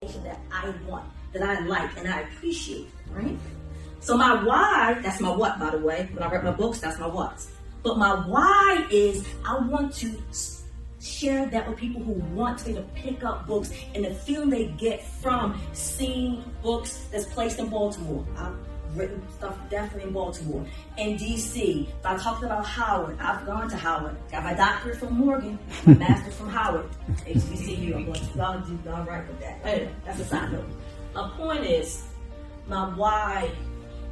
that I want, that I like, and I appreciate, right? So my why, that's my what, by the way. When I write my books, that's my what. But my why is I want to share that with people who want to pick up books and the feeling they get from seeing books that's placed in Baltimore. I've written stuff definitely in Baltimore, in DC. If I talked about Howard, I've gone to Howard. Got my doctorate from Morgan, my master's from Howard, HBCU. I'm going to do all right with that. Anyway, that's a side note. My point is, my why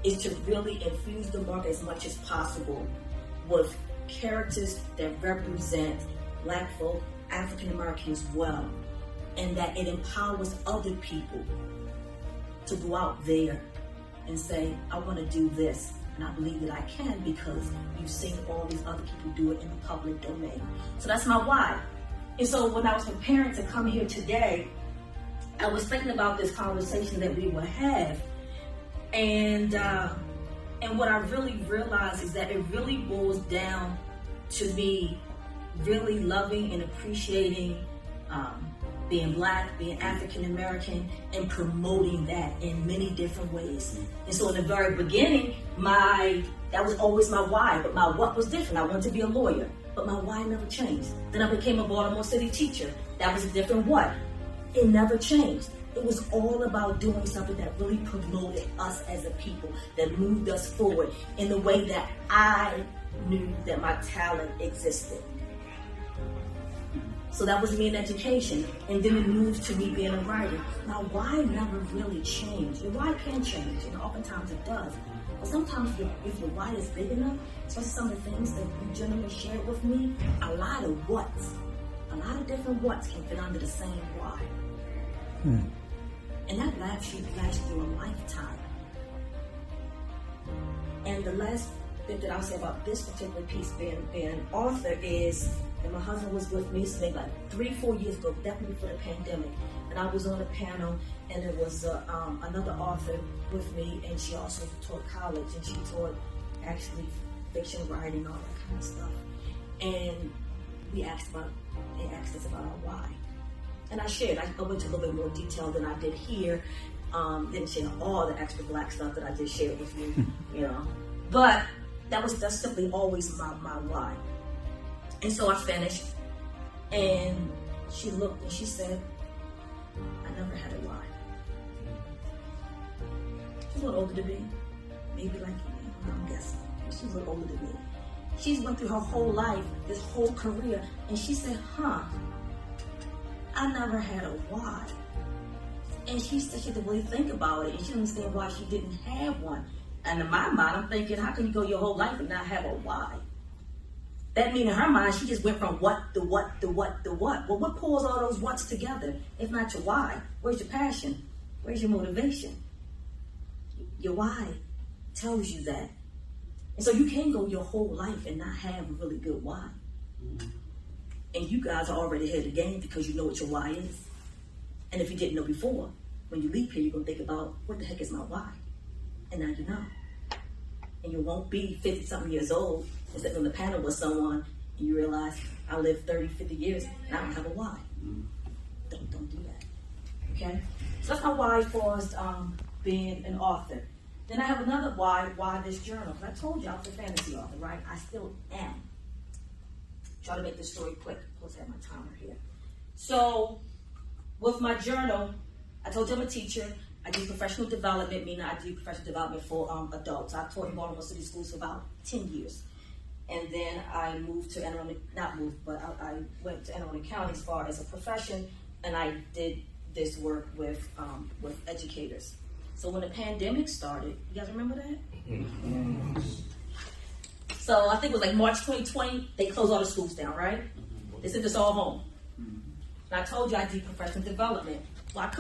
is to really infuse the market as much as possible with characters that represent Black folk, African Americans well, and that it empowers other people to go out there and say, I want to do this, and I believe that I can because you've seen all these other people do it in the public domain. So that's my why. And so when I was preparing to come here today, I was thinking about this conversation that we would have, and what I really realized is that it really boils down to me really loving and appreciating being Black, being African American, and promoting that in many different ways. And so in the very beginning, that was always my why, but my what was different. I wanted to be a lawyer, but my why never changed. Then I became a Baltimore City teacher. That was a different what. It never changed. It was all about doing something that really promoted us as a people, that moved us forward in the way that I knew that my talent existed. So that was me in education, and then it moved to me being a writer. Now, why never really changed? Your why can change, and oftentimes it does. But sometimes if your why is big enough, especially some of the things that you gentlemen shared with me, a lot of different whats can fit under the same why. And that lasts you through a lifetime. And the last bit that I'll say about this particular piece, being an author, is that my husband was with me, so maybe like 3-4 years ago, definitely before the pandemic, and I was on a panel, and there was another author with me, and she also taught college, and she taught actually fiction writing, all that kind of stuff. And they asked us about our why. And I shared, I went to a little bit more detail than I did here. Didn't share all the extra Black stuff that I just shared with you, But that's simply always my why. And so I finished, and she looked and she said, I never had a why. She's a little older than me, maybe like you, I'm guessing. She's a little older than me. She's went through her whole life, this whole career, and she said, I never had a why. And she said she didn't really think about it, and she didn't understand why she didn't have one. And in my mind, I'm thinking, how can you go your whole life and not have a why? That means in her mind, she just went from what to what to what to what. Well, what pulls all those what's together? If not your why, where's your passion? Where's your motivation? Your why tells you that. And so you can go your whole life and not have a really good why. And you guys are already ahead of the game because you know what your why is. And if you didn't know before, when you leave here, you're going to think about, what the heck is my why? And now you know. And you won't be 50-something years old and sitting on the panel with someone and you realize, I lived 30, 50 years and I don't have a why. Don't do that. Okay? So that's my why for being an author. Then I have another why this journal. Because I told you I was a fantasy author, right? I still am. Try to make this story quick. Plus I have my timer here. So with my journal, I told you I'm a teacher. I do professional development, meaning I do professional development for adults. I taught in Baltimore City Schools for about 10 years. And then I moved to I went to Anne Arundel County as far as a profession, and I did this work with educators. So when the pandemic started, you guys remember that? So I think it was like March 2020, they closed all the schools down, right? They sent us all home. And I told you I do professional development. Well, I couldn't.